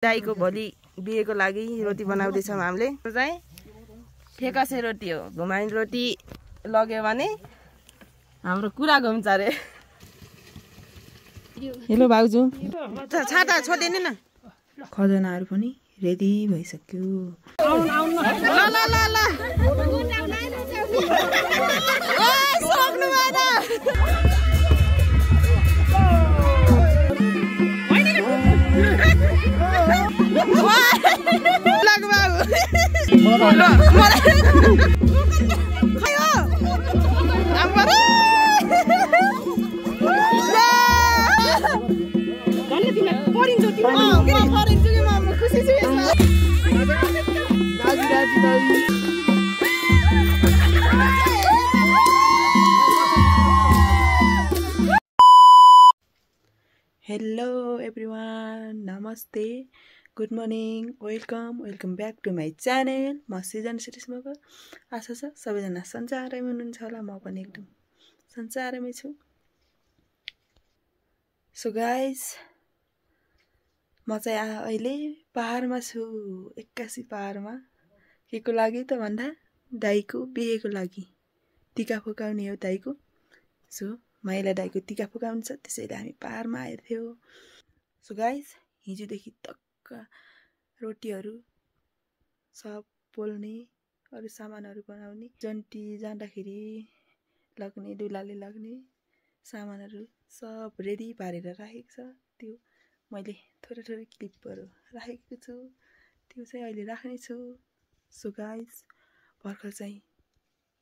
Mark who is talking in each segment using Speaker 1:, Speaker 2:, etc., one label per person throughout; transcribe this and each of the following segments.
Speaker 1: दाइको भोलि बिहेको लागि रोटी बनाउँदैछौँ हामीले। चाहिँ ठेकासे रोटी हो। घुमाउने रोटी लग्यो भने हाम्रो कुरा घुम्छ अरे। हेलो भाउजू, छाता छोडिदिनु न। खजनाहरू पनि रेडी भइसक्यो। हेलो एभ्रिवान, नमस्ते, good morning, welcome back to my channel. म सृजना श्री मगर। आशा छ सबैजना सन्चारैमा हुनुहुन्छ होला। म पनि एकदम सन्चारैमै छु। सो गाइज, म चाहिँ अहिले पहाडमा छु। 81 पहाडमा। के को लागि त भन्दा दाइको बिहेको लागि टिका फुकाउने हो दाइको। सो माइला दाइको टिका फुकाउनु छ, त्यसैले हामी पहाडमा आएको थियौँ। सो गाइज, हिजोदेखि टक्क रोटीहरू सब पोल्ने अरू सामानहरू बनाउने, जन्ती जाँदाखेरि लग्ने दुलाले लग्ने सामानहरू सब रेडी पारेर राखेको छ। त्यो मैले थोरै क्लिपहरू राखेको छु, त्यो चाहिँ अहिले राख्नेछु। सो गाइज, भर्खर चाहिँ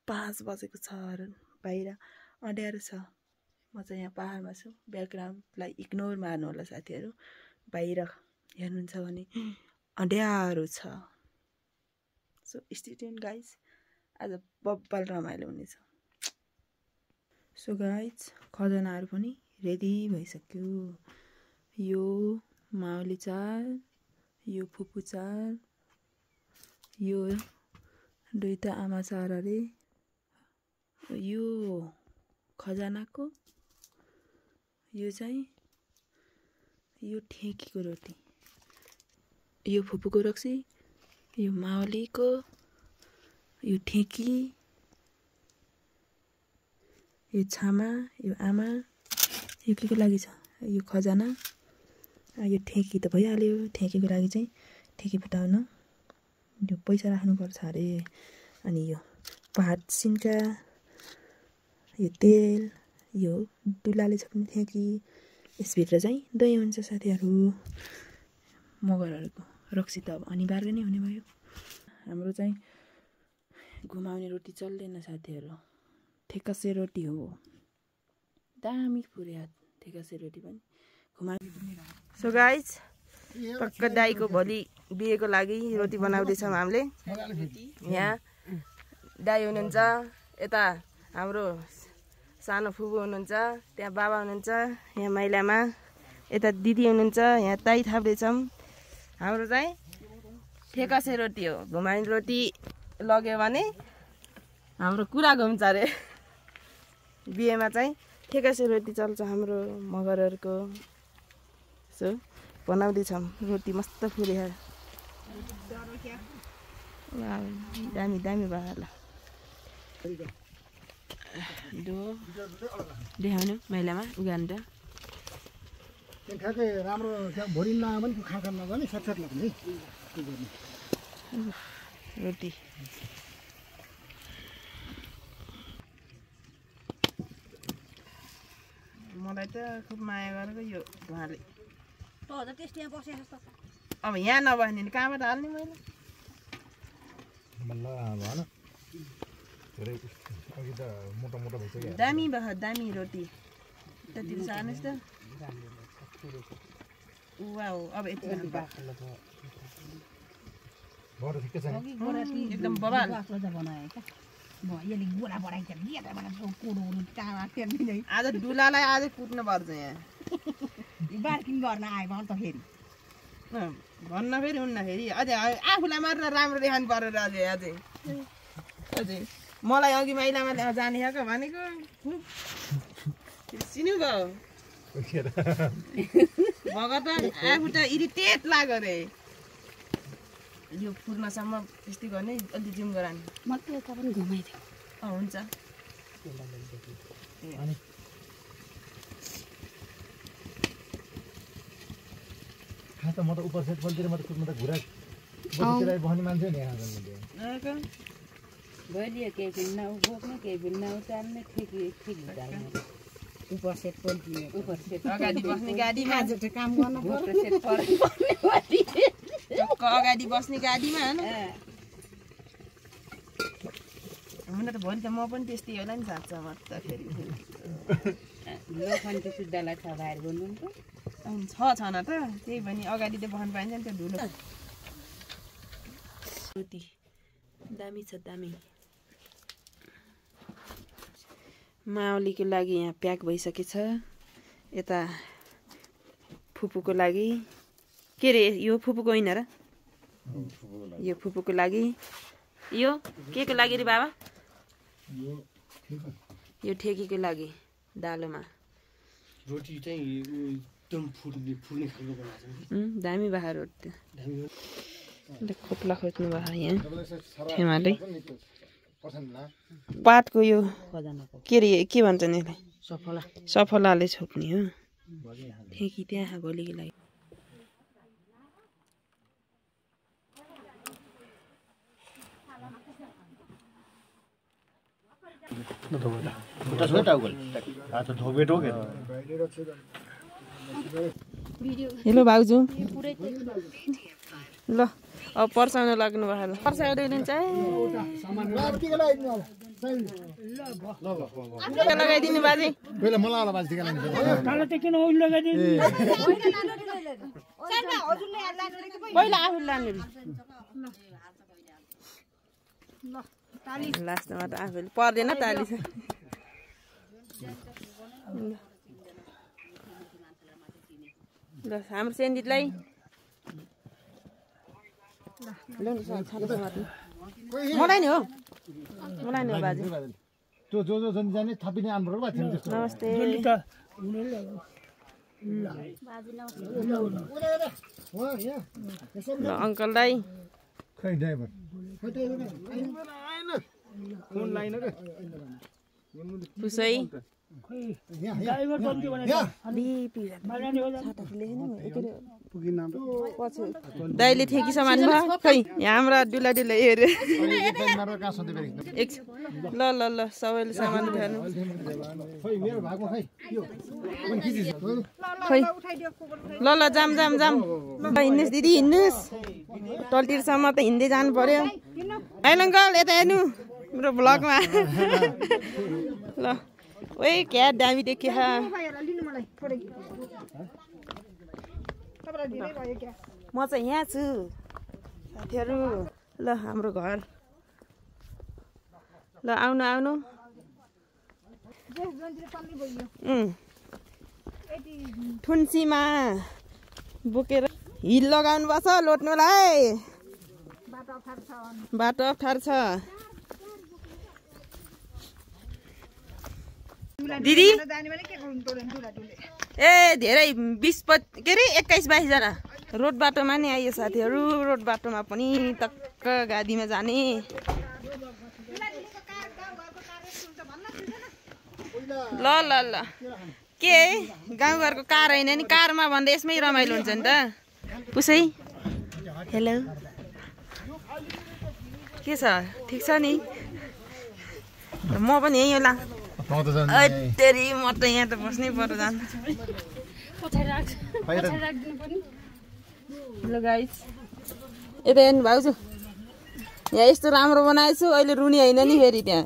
Speaker 1: 5 बजेको छ, बाहिर अँध्यारो छ। म चाहिँ यहाँ पहाडमा छु। ब्याकग्राउन्डलाई इग्नोर मार्नु होला साथीहरू। बाहिर हेर्नुहुन्छ भने अँध्यारो छ। सो स्टुडेन्ट गाइज, आज बब्बल रमाइलो हुनेछ। सो गाइज, खजनाहरू पनि रेडी भइसक्यो। यो माउली चार, यो फुपू चार, यो दुईटा आमा चार अरे, यो खजनाको, यो चाहिँ यो ठेकीको रोटी, यो फुपूको रक्सी, यो माउलीको, यो ठेकी, यो छामा, यो आमा, यो के को लागि छ, यो खजना, यो ठेकी त भइहाल्यो। ठेकीको लागि चाहिँ ठेकी फुटाउन यो पैसा राख्नुपर्छ अरे। अनि यो भात सिन्का, यो तेल, यो दुलाले छोप्ने ठेकी, यसभित्र चाहिँ दही हुन्छ साथीहरू। मगरहरूको रक्सी त अब अनिवार्य नै हुने भयो। हाम्रो चाहिँ घुमाउने रोटी चल्दैन साथीहरू, ठेकासे रोटी हो। दामी पुर्या ठेकासे रोटी पनि घुमाउने। सो गाइज, टक्क दाइको भोलि बिहेको लागि रोटी बनाउँदैछौँ हामीले। यहाँ दाइ हुनुहुन्छ, यता हाम्रो सानो फुपू हुनुहुन्छ, त्यहाँ बाबा हुनुहुन्छ, यहाँ माइलामा, यता दिदी हुनुहुन्छ, यहाँ ताई थाप्दैछौँ। हाम्रो चाहिँ ठेकासे रोटी हो। घुमाउने रोटी लग्यो भने हाम्रो कुरा घुम्छ अरे। बिहेमा चाहिँ ठेकासे रोटी चल्छ हाम्रो मगरहरूको। सो बनाउँदैछौँ रोटी, मस्त फुल्यो। दामी दामी भयो होला। देखाउनु माइलामा उगानु त
Speaker 2: राम्रो भोलि नआयो भने खाना नगर्ने, साथसाथ लाग्ने
Speaker 1: रोटी। मलाई त खुब माया गरेको यो उहाँले। अब यहाँ नबस्ने नि कहाँबाट हाल्ने मैले। दामी भयो, दामी रोटी। त्यतिको सार्नुहोस् त। वाउ, अब यति एकदम बबाल। आज दुलालाई आज कुट्नु पर्छ यहाँ।
Speaker 3: बार्किङ गर्न आयो भने त फेरि
Speaker 1: भन्न फेरि हुन्न, फेरि अझै आफूलाई मात्र राम्रो देखाउनु पर्यो र अझै अझै मलाई अघि माइलामा जाने खाएको भनेको सिनु भयो।
Speaker 3: भगत आफू त इरिटेट लाग्यो रे यो पूर्णसम्म त्यस्तै गर्ने अलि जिम गरानी
Speaker 4: मलाई यता पनि घुमाइदियो
Speaker 3: हुन्छ
Speaker 2: खास त म त उपर सेट पल्तिर म त कुद्नु त घुरा बस्तीलाई बस्ने मान्छे नि यहाँ
Speaker 4: भइदियो केही पनि नउबोक्ने केही पनि नउचाल्ने ठिक
Speaker 3: उपर सेट पल्टिने
Speaker 4: उपर सेट
Speaker 3: अगाडि बस्ने गाडीमा
Speaker 4: आज त काम गर्नु पर्यो सेट पर्ने
Speaker 3: अगाडि बस्ने गाडीमा हैन हुन त भोलि त म पनि त्यस्तै होला नि साँच्चा मात्र फेरि
Speaker 4: लोखण्डी सुद्धालाई छ बाहिर बोल्नुहुन्छ
Speaker 3: छ न त त्यही पनि अगाडि त बस्न पाइन्छ नि त्यो धुलो
Speaker 1: रोटी दामी छ दामी माओलीको लागि यहाँ प्याक भइसकेछ यता फुपूको लागि के रे यो फुपूको होइन र यो फुपूको लागि यो के को लागि रे बाबा यो ठेकीको लागि दालोमा
Speaker 5: रोटी चाहिँ एकदम फुल्ने खालको बनाएको छ
Speaker 1: दामी बाख्रा रोटी खोप्ला खोज्नु भयो यहाँ खेमाले पातको यो के रे के भन्छ नि यसलाई सफलाले छोप्ने हो ठेकी त्यहाँ भोलिको लागि हेलो भाउजू ल अब पर्साउन लाग्नु भयो ल पर्साउँदै हुनुहुन्छ लगाइदिनु बाजे पहिला आफू लानु लास्टमा त आफूले पर्दैन ताली छ ल हाम्रो सेन्डिटलाई मलाई नि हो बाजे
Speaker 2: जो जाने थपिने आउनु पर्यो
Speaker 1: नमस्ते ल अङ्कललाई
Speaker 2: खै ड्राइभर
Speaker 1: पुसै दाइले ठेकी सामान भयो खै यहाँ हाम्रा डुला डुला हेऱ्यो ल ल ल सबैले सामान उठाउनु खै ल ल जाम जाम जाम हिँड्नुहोस् दिदी हिँड्नुहोस् टल्टिरसम्म त हिँड्दै जानु पर्यो होइन अङ्कल यता हेर्नु मेरो भ्लगमा ल ओए क्या दामी देखियो म चाहिँ यहाँ छु साथीहरू ल हाम्रो घर ल आउनु आउनु ठुन्सीमा बोकेर हिल लगाउनु पर्छ लोट्नुलाई बाटो अप्ठ्यारो छ दिदी ए धेरै 20 के अरे 21-22 जना रोड बाटोमा नि आइयो साथीहरू रोड बाटोमा पनि टक्क गाडीमा जाने ल ल ल के गाउँघरको कार होइन नि कारमा भन्दा यसमै रमाइलो हुन्छ नि त पुसै हेलो के छ ठिक छ नि म पनि यहीँ होला तेरी म त यहाँ त बस्नै पर्यो जान हेलो गाइस यता हेर्नु भाउजू यहाँ यस्तो राम्रो बनाएको छु अहिले रुनी होइन नि फेरि त्यहाँ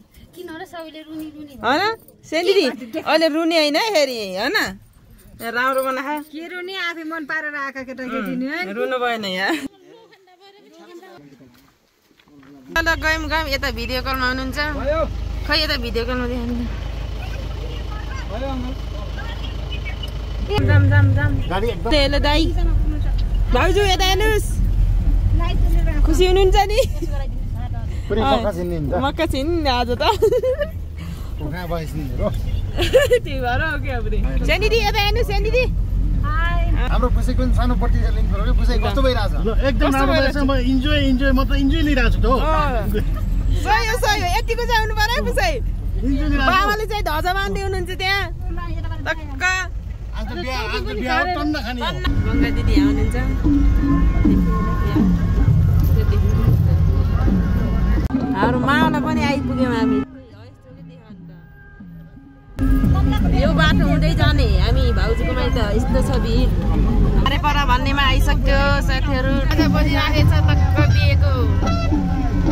Speaker 1: होइन सेन्डी अहिले रुनी होइन फेरि होइन राम्रो बनाएको
Speaker 3: के रुनी आफै मन पारेर आएका केटाकेटी नि
Speaker 1: रुनु भएन यहाँ ल गयौँ यता भिडियो कलमा हुनुहुन्छ खै यता भिडियो कलमा देखाउनु जाम जाम जाम हेलो दाइ भाउजू यता हेर्नुहोस् खुसी हुनुहुन्छ नि मक्का छिन् आज त त्यही भएर हो क्या सेन्डी यता हेर्नुहोस् सेन्डी
Speaker 2: हाम्रो पुसेको पनि सानो पट्टी लिनु पर्यो पुसेको कस्तो भइरहेछ
Speaker 6: एकदम राम्रो भइरहेछ म इन्जोय म त इन्जोय लिइरहेको छु त हो
Speaker 3: सही हो यतिको चाहिँ आउनु पर्यो पुसै
Speaker 6: इन्जोय लिइरहेको
Speaker 3: बाबाले चाहिँ ध्वजा बाँध्दै हुनुहुन्छ त्यहाँ टक्क
Speaker 6: आज बिहा टन्न खाने हो
Speaker 3: गङ्गा दिदी आउनुहुन्छ हाम्रो मावला पनि आइपुग्यौँ हामी यो बाटो हुँदै जाने हामी भाउजूको माइत यस्तो छ भिड अरे पर भन्नेमा आइसक्यो साथीहरू बजिराखेको छ टक्क बिहेको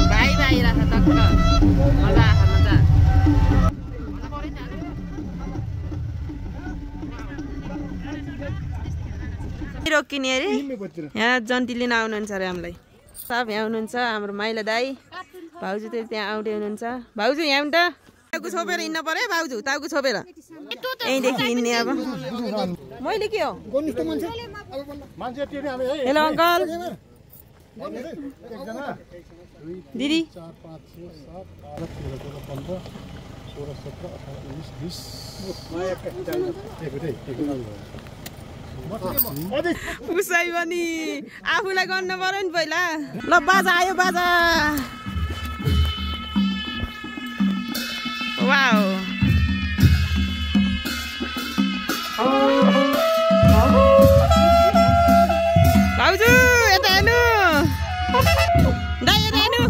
Speaker 3: भाइ आइरहेको छ टक्क मजा मजा रोकिने अरे यहाँ जन्ती लिन आउनुहुन्छ अरे हामीलाई सब यहाँ हुनुहुन्छ हाम्रो माइला दाई भाउजू त त्यहाँ आउँदै हुनुहुन्छ भाउजू यहाँ त ताउको छोपेर हिँड्न पर्यो भाउजू ताउको छोपेर यहीँदेखि हिँड्ने अब मैले के हो हेलो अङ्कल दिदी उसै पनि आफूलाई गर्नु पर्यो नि पहिला ल बाजा आयो बाजा वाउ भाउजू यता हेर्नु दाइ यता हेर्नु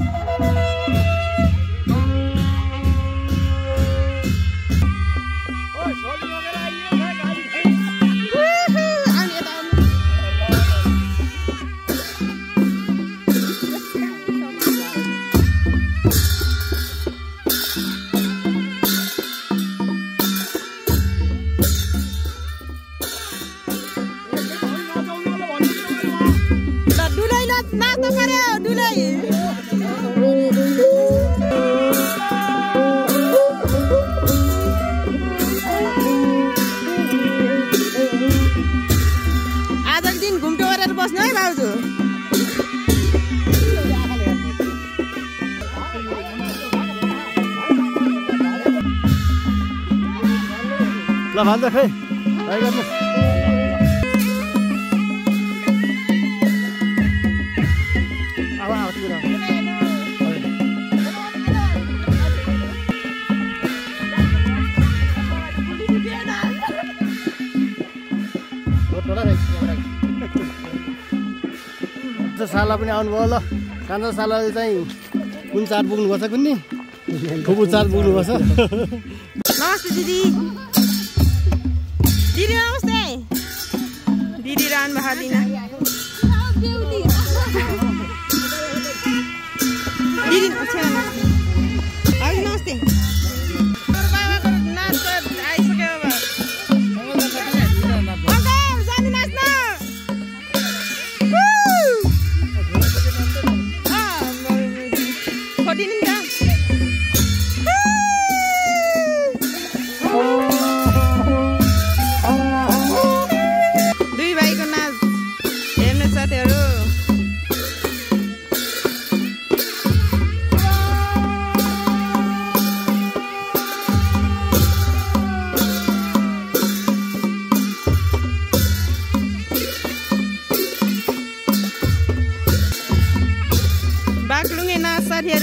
Speaker 6: ल भन्छ खै ट्राई गर्नु अब आउँछु साला पनि आउनुभयो ल कान्छा सालाले चाहिँ कुन चाड पुग्नुपर्छ कुन्नी खुबु चाड पुग्नुपर्छ
Speaker 3: नमस्ते दिदी दिदी नमस्ते दिदी रहनु भएको दिना दिदी नमस्ते बाबाको नाच आइसक्यो अब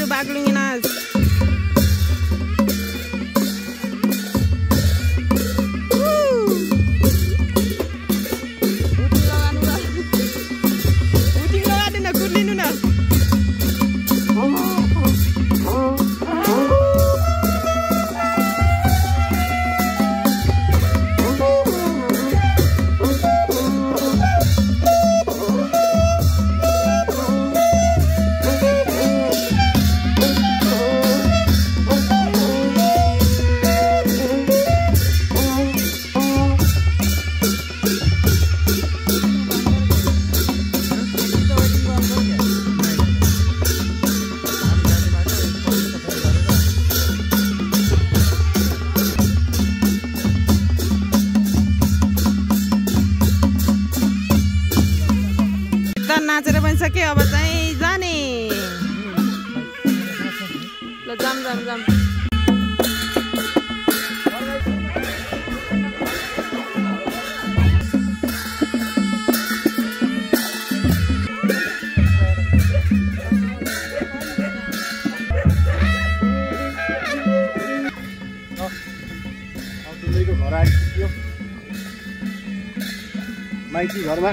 Speaker 3: बागलुङ्गे नाच नाचेर पनि सक्यो अब चाहिँ जाने ल जाम जाम जाम
Speaker 6: माइती घरमा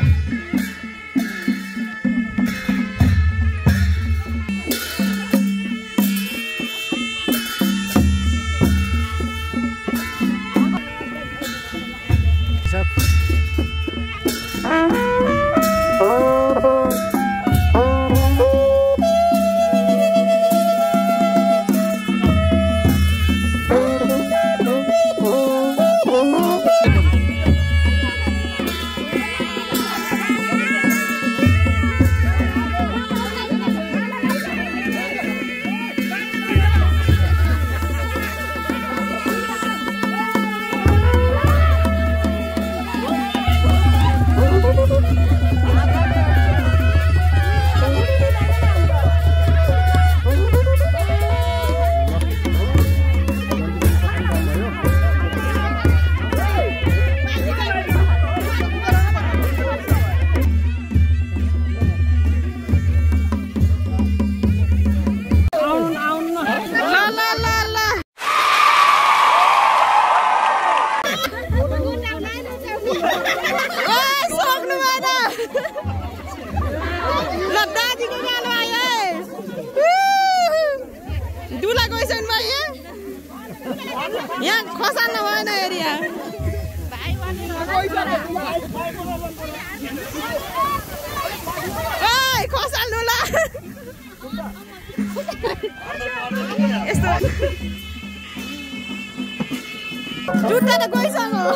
Speaker 3: जुत्ता त गइसक्यो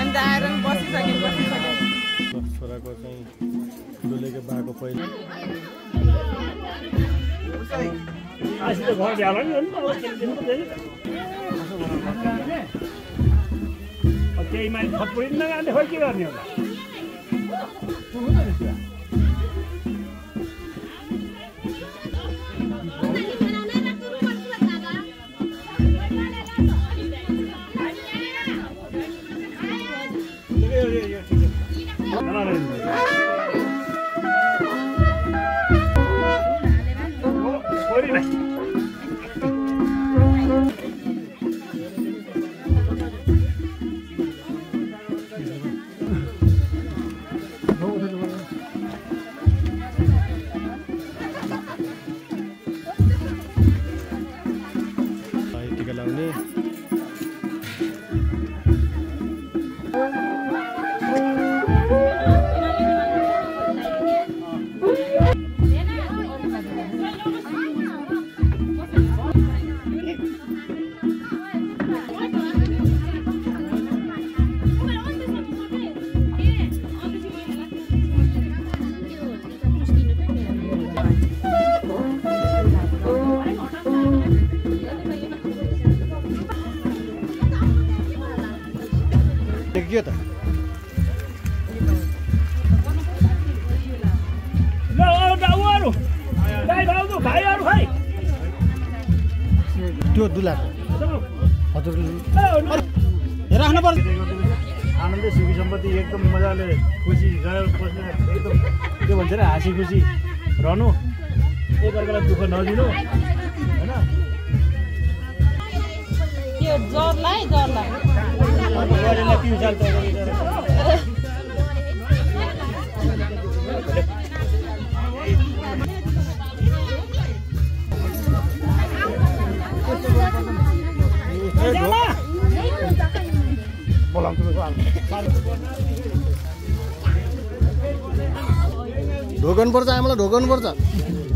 Speaker 3: अन्त आएर बसिसक्यो
Speaker 6: छोराको चाहिँ डुलेको बाको पहिला
Speaker 2: त्यही मान्छे थपुरी नगाने खोइ के गर्ने होला
Speaker 6: के त त्यो दुलाको हजुर राख्नु पर्छ
Speaker 2: आनन्दै सुखी सम्पत्ति एकदम मजाले खुसी गयो बस्ने एकदम के भन्छ र हाँसी खुसी रहनु एकअर्कालाई दुःख नदिनु होइन
Speaker 3: त्यो जरलाई
Speaker 6: ढोकन पर्छ आमालाई ढोकन पर्छ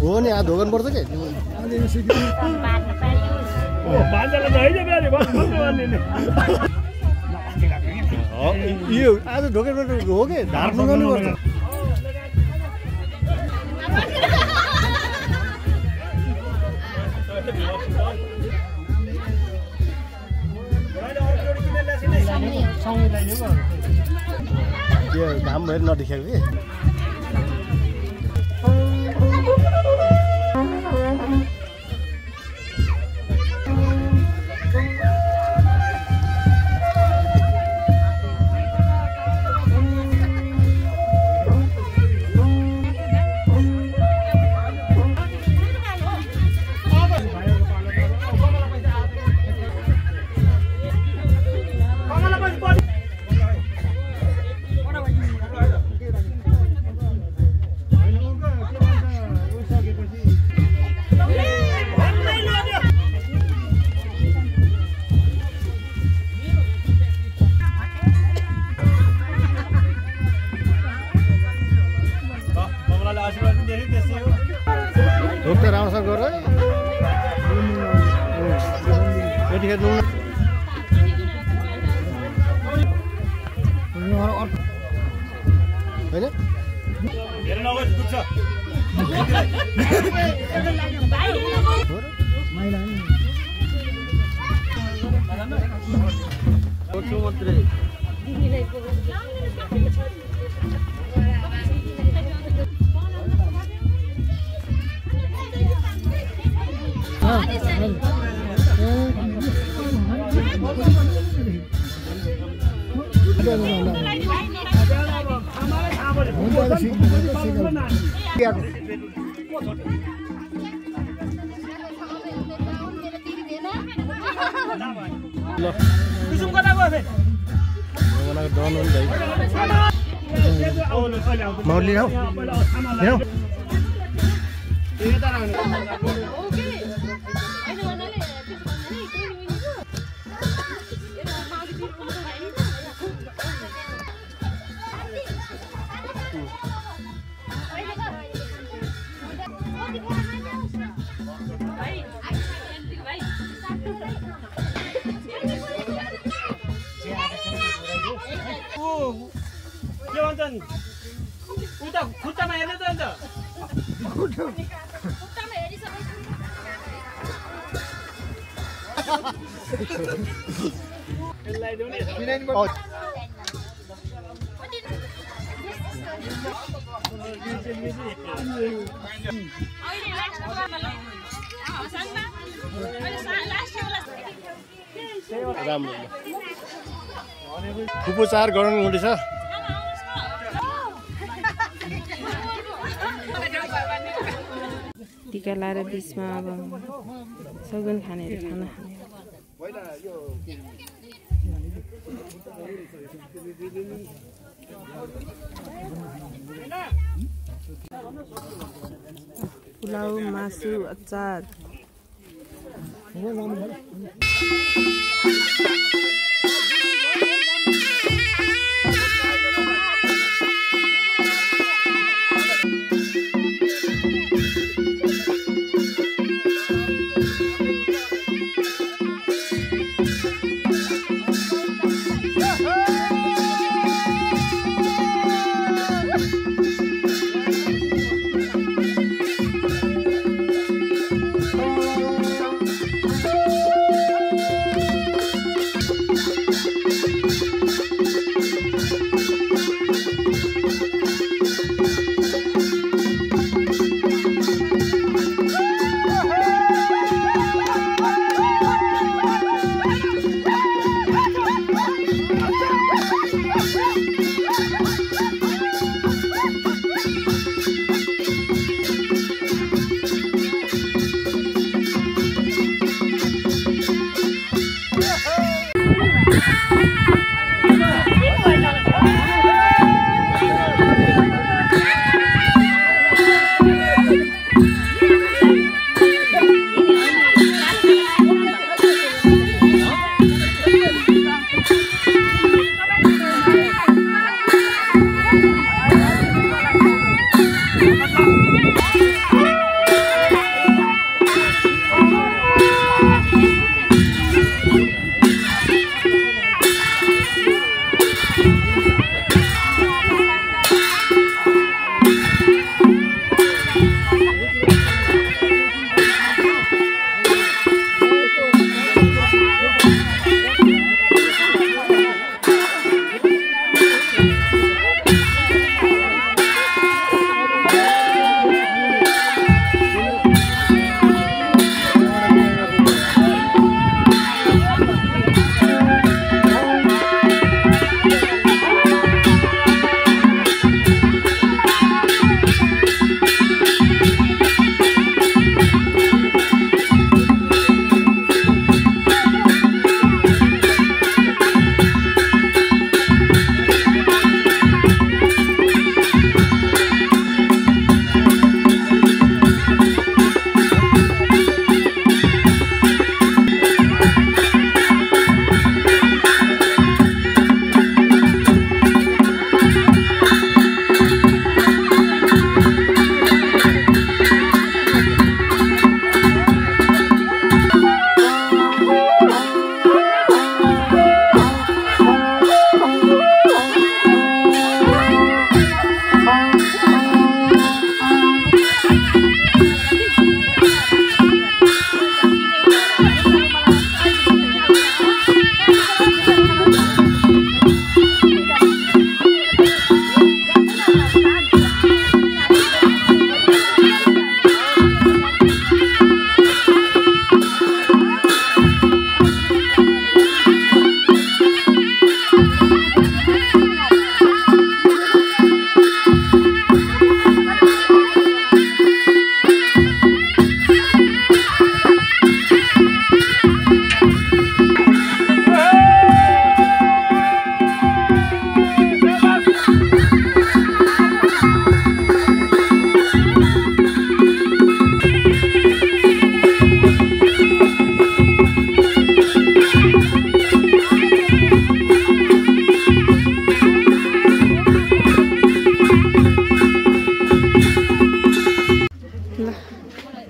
Speaker 6: हो नि ढोकन पर्छ के यो आज ढोकन हो के ढाड लगाउनु पर्छ त्यो घाम भएर नदेखेको कि ढोक त राम्रोसँग गर यतिखेर नुन होइन मात्रै माउली हौ
Speaker 2: के भन्छ नि उता खुट्टामा हेर्नु त अन्त
Speaker 6: राम्रो उपचार गराउनु हुँदैछ
Speaker 3: टिका लाएर बिचमा अब सगुन खानेहरू खाना खाने पुलाउ मासु अचार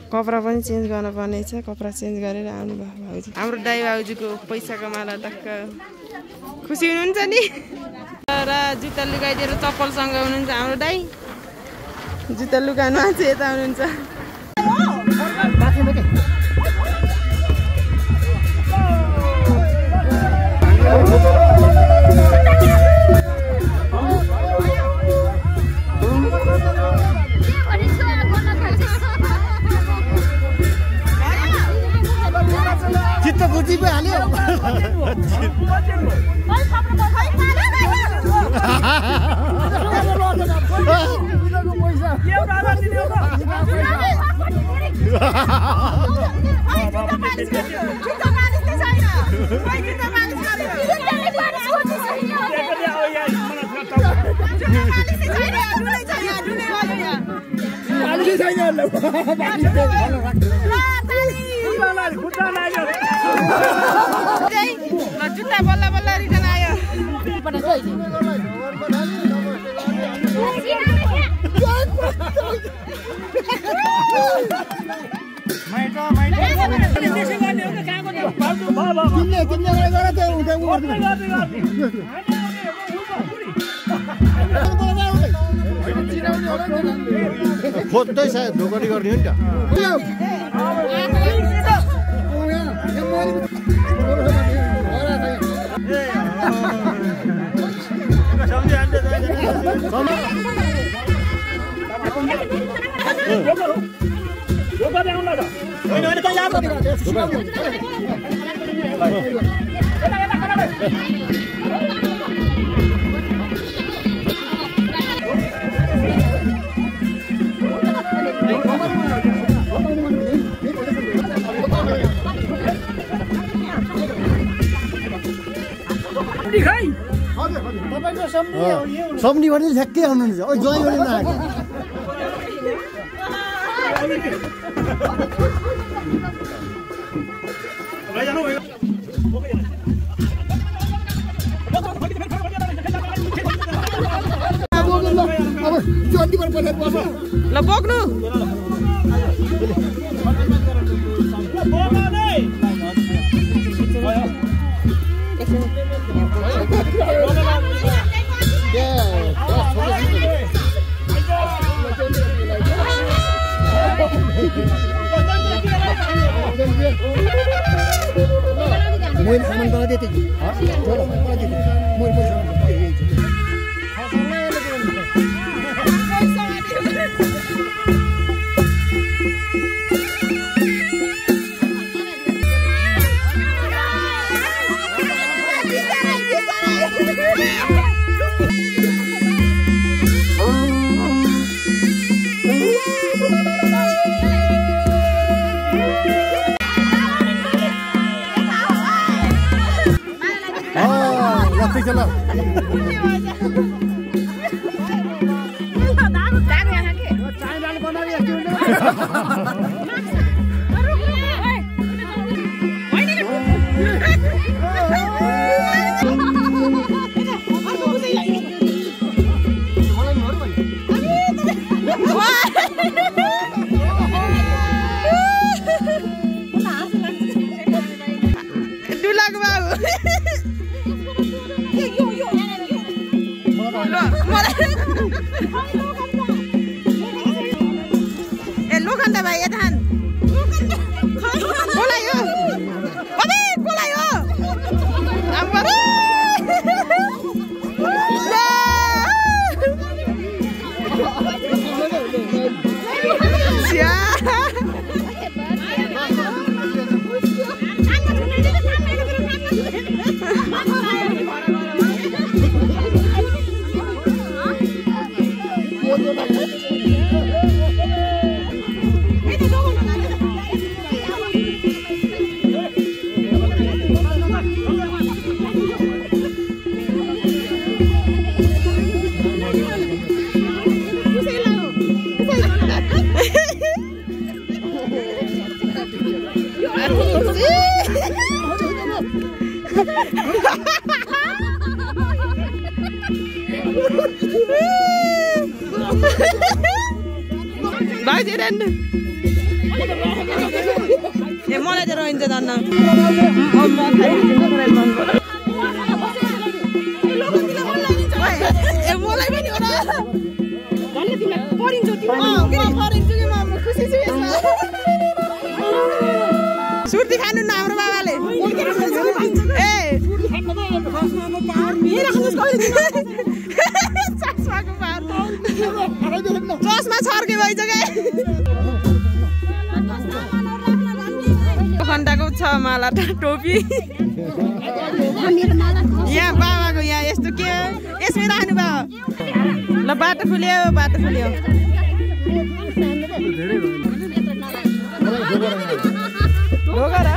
Speaker 3: कपडा पनि चेन्ज गर्न पर्ने छ कपडा चेन्ज गरेर आउनु भयो भाउजू हाम्रो दाइ भाउजूको पैसा कमाएर टक्क खुसी हुनुहुन्छ नि र जुत्ता लुगाइदिएर चप्पलसँग हुनुहुन्छ हाम्रो दाइ जुत्ता लुगाउनु आज यता हुनुहुन्छ
Speaker 6: चित्त बुझी पो हाल्यो
Speaker 3: जुत्ता बल्ल बल्ल रिटर्न आयो
Speaker 6: खोज्दै सायद ढोकरी गर्ने हो नि सम्झी भने ठ्याक्कै आउनुहुन्छ ओ ज्वाइँ भने नआएको
Speaker 3: ल बोक्नु
Speaker 6: मैले सामान गरा दिए थिएँ चलो
Speaker 3: Bye, Jaden. ए मलाई त रहन्छ धन्न ए मलाई पनि हो र खुसी छु सुर्ती खानु न हाम्रो बाबाले चस्मा छर्के भइसक्यो खण्डाको छ माला टोपी यहाँ बाबाको यहाँ यस्तो के यसमै राख्नु भयो ल बाटो फुल्यो ढोगरा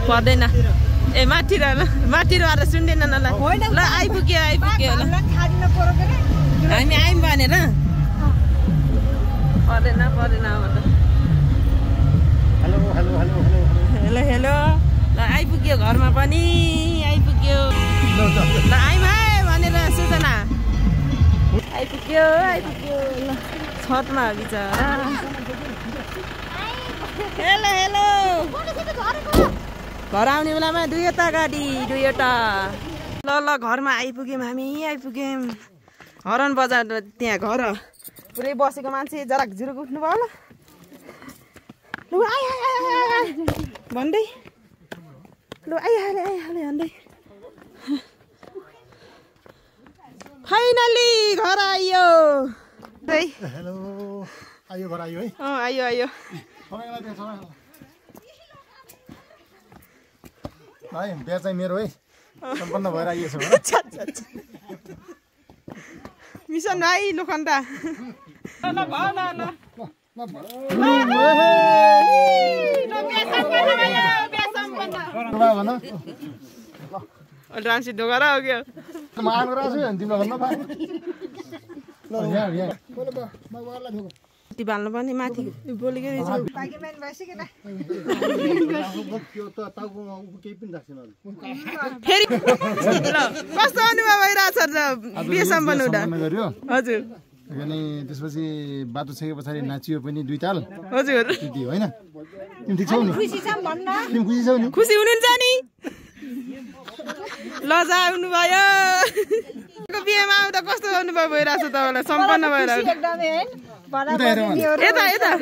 Speaker 3: पर्दैन ए माथि आएर सुन्दैन न ल आइपुग्यो ल हामी आयौँ भनेर पर्दैन अब त हेलो हेलो ल आइपुग्यो घरमा पनि आइपुग्यो ल आइम है भनेर सूचना आइपुग्यो ल छतमा हो बिचरा हेलो हेलो घर आउने बेलामा दुईवटा गाडी ल घरमा आइपुग्यौँ हामी आइपुग्यौँ हरन बजार त्यहाँ घर पुरै बसेको मान्छे जराक झुरुक उठ्नु भयो ल भन्दै ल आइहाले भन्दै फाइनली घर आइयो
Speaker 6: हेलो आयो घर आयो है
Speaker 3: आयो
Speaker 6: भाइ बिहा चाहिँ मेरो है सम्पन्न भएर आइएछ
Speaker 3: मिसन भाइ लोखन्डा रामसी ढोका हो क्या बाल्नु पनि माथि बोलेको फेरि कस्तो अनुभव भइरहेछ बिहे सम्पन्न हुँदा हजुर
Speaker 6: त्यसपछि बाटो छेके पछाडि नाचियो पनि 2 ताल
Speaker 3: हजुर
Speaker 6: होइन तिमी ठिक छौ नि तिमी खुसी छौ नि
Speaker 3: खुसी हुनुहुन्छ नि लजा आउनु भयो बिहेमा आउँदा कस्तो अनुभव भइरहेछ तपाईँलाई सम्पन्न भइरहेछ
Speaker 7: एकदमै यता
Speaker 3: यता